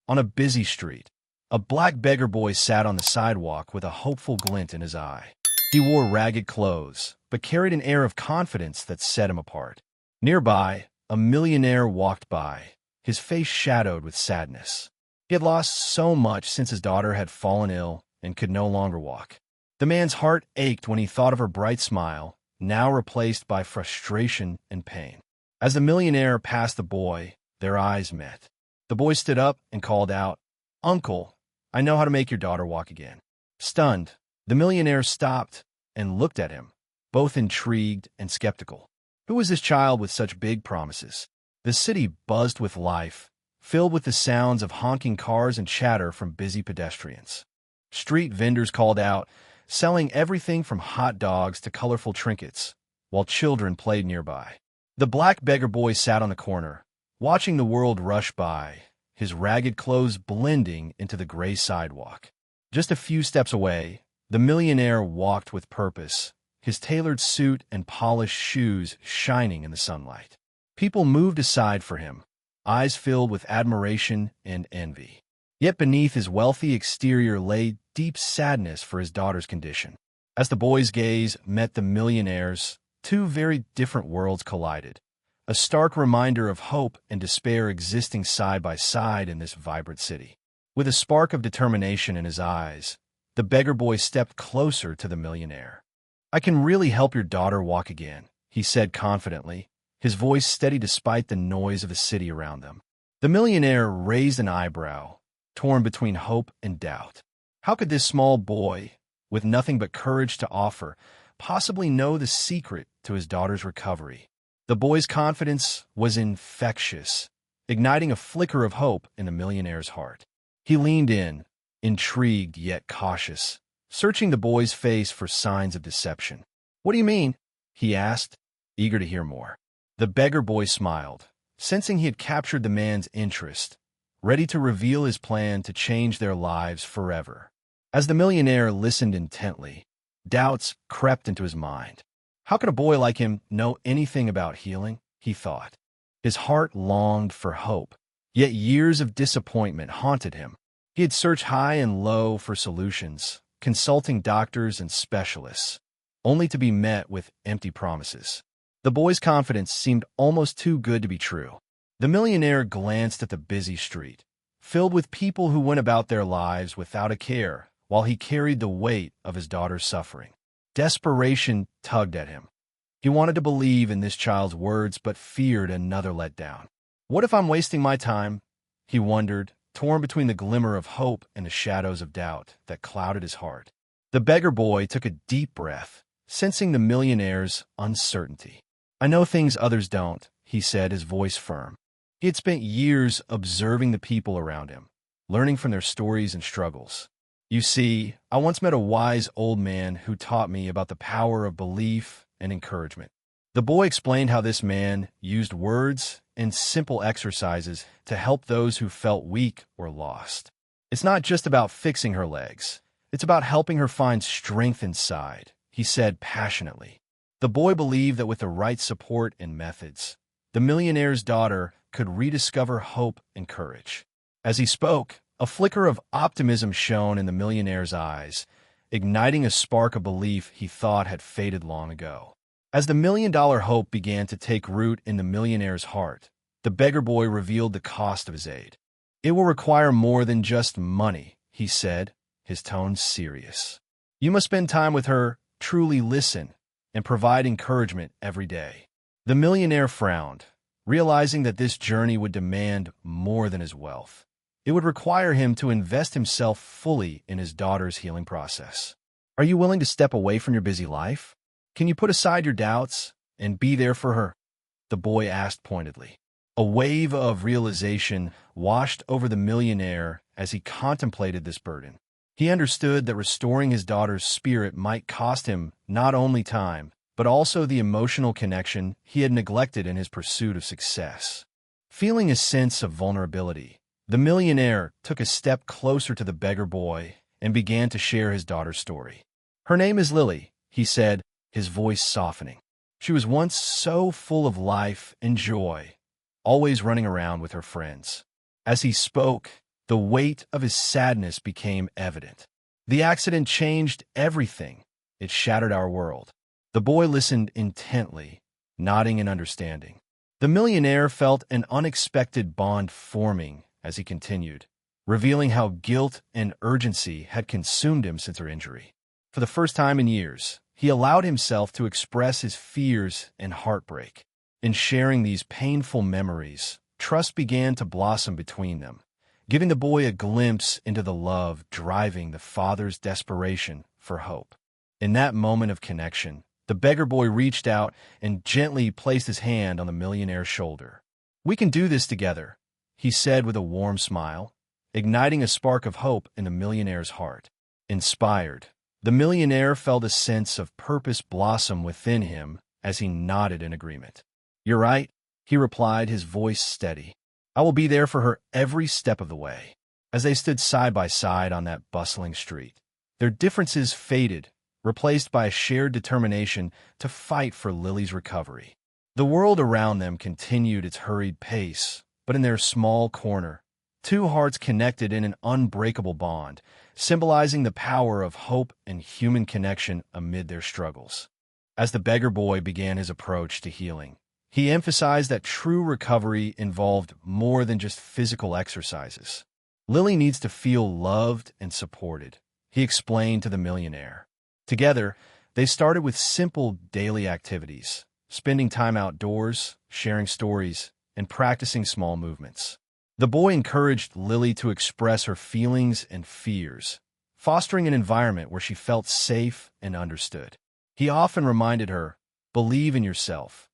On a busy street, a black beggar boy sat on the sidewalk with a hopeful glint in his eye. He wore ragged clothes, but carried an air of confidence that set him apart. Nearby, a millionaire walked by, his face shadowed with sadness. He had lost so much since his daughter had fallen ill and could no longer walk. The man's heart ached when he thought of her bright smile, now replaced by frustration and pain. As the millionaire passed the boy, their eyes met. The boy stood up and called out, "Uncle, I know how to make your daughter walk again." Stunned, the millionaire stopped and looked at him, both intrigued and skeptical. Who was this child with such big promises? The city buzzed with life, filled with the sounds of honking cars and chatter from busy pedestrians. Street vendors called out, selling everything from hot dogs to colorful trinkets, while children played nearby. The black beggar boy sat on the corner, watching the world rush by, his ragged clothes blending into the gray sidewalk. Just a few steps away, the millionaire walked with purpose, his tailored suit and polished shoes shining in the sunlight. People moved aside for him, eyes filled with admiration and envy. Yet beneath his wealthy exterior lay deep sadness for his daughter's condition. As the boy's gaze met the millionaire's, two very different worlds collided, a stark reminder of hope and despair existing side by side in this vibrant city. With a spark of determination in his eyes, the beggar boy stepped closer to the millionaire. "I can really help your daughter walk again," he said confidently, his voice steady despite the noise of the city around them. The millionaire raised an eyebrow, torn between hope and doubt. How could this small boy, with nothing but courage to offer, possibly know the secret to his daughter's recovery? The boy's confidence was infectious, igniting a flicker of hope in the millionaire's heart. He leaned in, intrigued yet cautious, searching the boy's face for signs of deception. "What do you mean?" he asked, eager to hear more. The beggar boy smiled, sensing he had captured the man's interest, ready to reveal his plan to change their lives forever. As the millionaire listened intently, doubts crept into his mind. How could a boy like him know anything about healing? He thought. His heart longed for hope, yet years of disappointment haunted him. He had searched high and low for solutions, consulting doctors and specialists, only to be met with empty promises. The boy's confidence seemed almost too good to be true. The millionaire glanced at the busy street, filled with people who went about their lives without a care, while he carried the weight of his daughter's suffering. Desperation tugged at him. He wanted to believe in this child's words, but feared another letdown. What if I'm wasting my time? He wondered, torn between the glimmer of hope and the shadows of doubt that clouded his heart. The beggar boy took a deep breath, sensing the millionaire's uncertainty. "I know things others don't," he said, his voice firm. He had spent years observing the people around him, learning from their stories and struggles. "You see, I once met a wise old man who taught me about the power of belief and encouragement." The boy explained how this man used words and simple exercises to help those who felt weak or lost. "It's not just about fixing her legs. It's about helping her find strength inside," he said passionately. The boy believed that with the right support and methods, the millionaire's daughter could rediscover hope and courage. As he spoke, a flicker of optimism shone in the millionaire's eyes, igniting a spark of belief he thought had faded long ago. As the million-dollar hope began to take root in the millionaire's heart, the beggar boy revealed the cost of his aid. "It will require more than just money," he said, his tone serious. "You must spend time with her, truly listen, and provide encouragement every day." The millionaire frowned, realizing that this journey would demand more than his wealth. It would require him to invest himself fully in his daughter's healing process. "Are you willing to step away from your busy life? Can you put aside your doubts and be there for her?" the boy asked pointedly. A wave of realization washed over the millionaire as he contemplated this burden. He understood that restoring his daughter's spirit might cost him not only time, but also the emotional connection he had neglected in his pursuit of success. Feeling a sense of vulnerability, the millionaire took a step closer to the beggar boy and began to share his daughter's story. "Her name is Lily," he said, his voice softening. "She was once so full of life and joy, always running around with her friends." As he spoke, The weight of his sadness became evident. The accident changed everything. It shattered our world. The boy listened intently, nodding in understanding. The millionaire felt an unexpected bond forming as he continued, revealing how guilt and urgency had consumed him since her injury. For the first time in years, he allowed himself to express his fears and heartbreak. In sharing these painful memories, trust began to blossom between them, giving the boy a glimpse into the love driving the father's desperation for hope. In that moment of connection, the beggar boy reached out and gently placed his hand on the millionaire's shoulder. "We can do this together," he said with a warm smile, igniting a spark of hope in the millionaire's heart. Inspired, the millionaire felt a sense of purpose blossom within him as he nodded in agreement. "You're right," he replied, his voice steady. "I will be there for her every step of the way." As they stood side by side on that bustling street, their differences faded, replaced by a shared determination to fight for Lily's recovery. The world around them continued its hurried pace, but in their small corner, two hearts connected in an unbreakable bond, symbolizing the power of hope and human connection amid their struggles. As the beggar boy began his approach to healing, he emphasized that true recovery involved more than just physical exercises. "Lily needs to feel loved and supported," he explained to the millionaire. Together, they started with simple daily activities, spending time outdoors, sharing stories, and practicing small movements. The boy encouraged Lily to express her feelings and fears, fostering an environment where she felt safe and understood. He often reminded her, "Believe in yourself.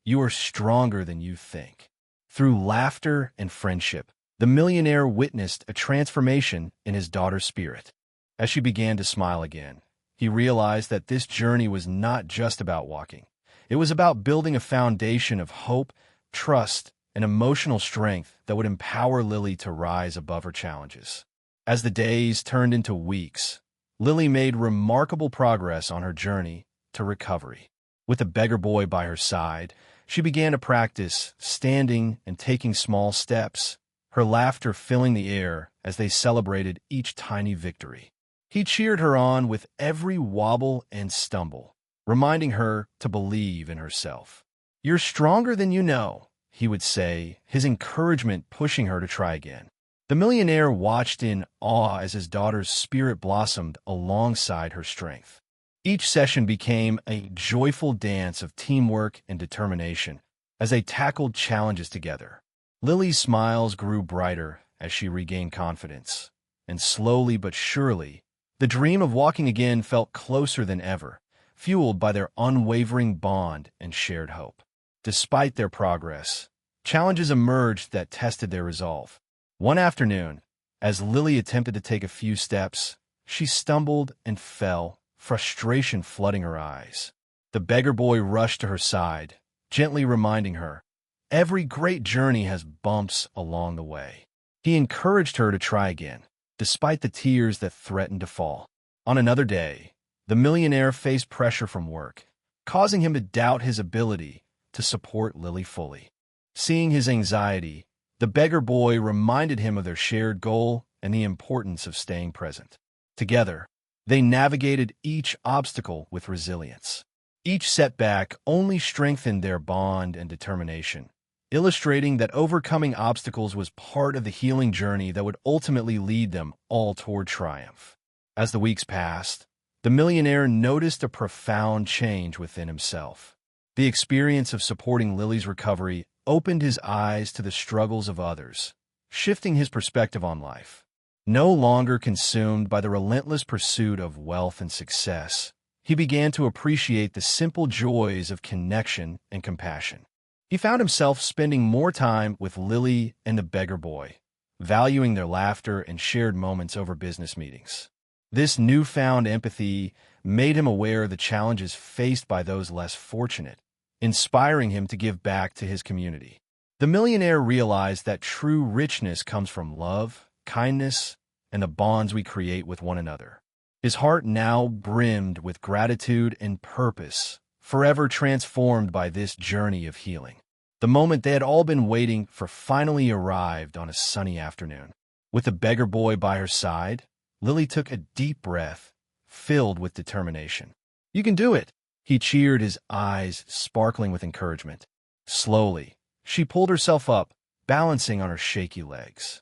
You are stronger than you think." Through laughter and friendship, the millionaire witnessed a transformation in his daughter's spirit. As she began to smile again, he realized that this journey was not just about walking. It was about building a foundation of hope, trust, and emotional strength that would empower Lily to rise above her challenges. As the days turned into weeks, Lily made remarkable progress on her journey to recovery. With the beggar boy by her side, she began to practice standing and taking small steps, her laughter filling the air as they celebrated each tiny victory. He cheered her on with every wobble and stumble, reminding her to believe in herself. "You're stronger than you know," he would say, his encouragement pushing her to try again. The millionaire watched in awe as his daughter's spirit blossomed alongside her strength. Each session became a joyful dance of teamwork and determination as they tackled challenges together. Lily's smiles grew brighter as she regained confidence, and slowly but surely, the dream of walking again felt closer than ever, fueled by their unwavering bond and shared hope. Despite their progress, challenges emerged that tested their resolve. One afternoon, as Lily attempted to take a few steps, she stumbled and fell, frustration flooding her eyes. The beggar boy rushed to her side, gently reminding her, "Every great journey has bumps along the way." He encouraged her to try again, despite the tears that threatened to fall. On another day, the millionaire faced pressure from work, causing him to doubt his ability to support Lily fully. Seeing his anxiety, the beggar boy reminded him of their shared goal and the importance of staying present. Together, they navigated each obstacle with resilience. Each setback only strengthened their bond and determination, illustrating that overcoming obstacles was part of the healing journey that would ultimately lead them all toward triumph. As the weeks passed, the millionaire noticed a profound change within himself. The experience of supporting Lily's recovery opened his eyes to the struggles of others, shifting his perspective on life. No longer consumed by the relentless pursuit of wealth and success, he began to appreciate the simple joys of connection and compassion. He found himself spending more time with Lily and the beggar boy, valuing their laughter and shared moments over business meetings. This newfound empathy made him aware of the challenges faced by those less fortunate, inspiring him to give back to his community. The millionaire realized that true richness comes from love, kindness, and the bonds we create with one another. His heart now brimmed with gratitude and purpose, forever transformed by this journey of healing. The moment they had all been waiting for finally arrived on a sunny afternoon. With the beggar boy by her side, Lily took a deep breath, filled with determination. "You can do it!" He cheered, his eyes sparkling with encouragement. Slowly, she pulled herself up, balancing on her shaky legs.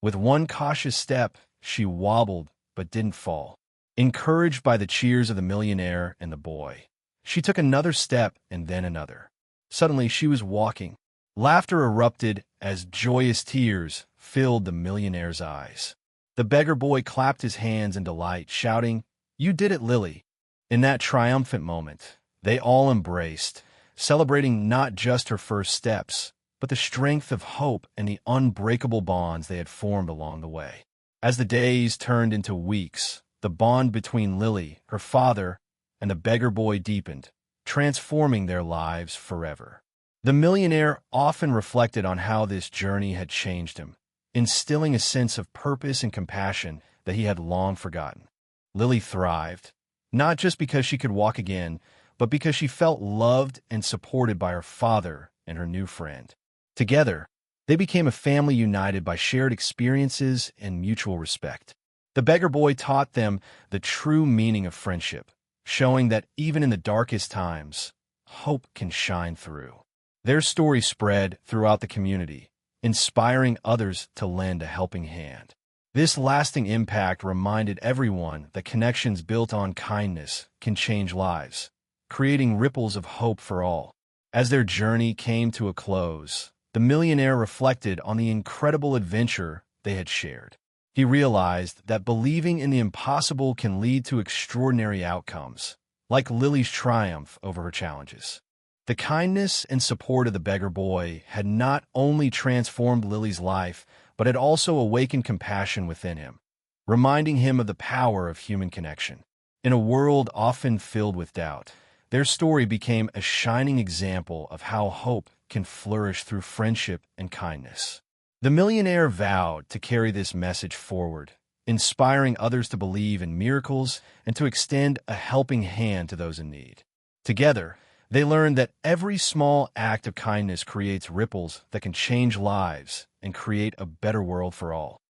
With one cautious step, she wobbled but didn't fall. Encouraged by the cheers of the millionaire and the boy, she took another step and then another. Suddenly, she was walking. Laughter erupted as joyous tears filled the millionaire's eyes. The beggar boy clapped his hands in delight, shouting, "You did it, Lily!" In that triumphant moment, they all embraced, celebrating not just her first steps, but the strength of hope and the unbreakable bonds they had formed along the way. As the days turned into weeks, the bond between Lily, her father, and the beggar boy deepened, transforming their lives forever. The millionaire often reflected on how this journey had changed him, instilling a sense of purpose and compassion that he had long forgotten. Lily thrived, not just because she could walk again, but because she felt loved and supported by her father and her new friend. Together, they became a family united by shared experiences and mutual respect. The beggar boy taught them the true meaning of friendship, showing that even in the darkest times, hope can shine through. Their story spread throughout the community, inspiring others to lend a helping hand. This lasting impact reminded everyone that connections built on kindness can change lives, creating ripples of hope for all. As their journey came to a close, the millionaire reflected on the incredible adventure they had shared. He realized that believing in the impossible can lead to extraordinary outcomes, like Lily's triumph over her challenges. The kindness and support of the beggar boy had not only transformed Lily's life, but had also awakened compassion within him, reminding him of the power of human connection. In a world often filled with doubt, their story became a shining example of how hope can flourish through friendship and kindness. The millionaire vowed to carry this message forward, inspiring others to believe in miracles and to extend a helping hand to those in need. Together, they learned that every small act of kindness creates ripples that can change lives and create a better world for all.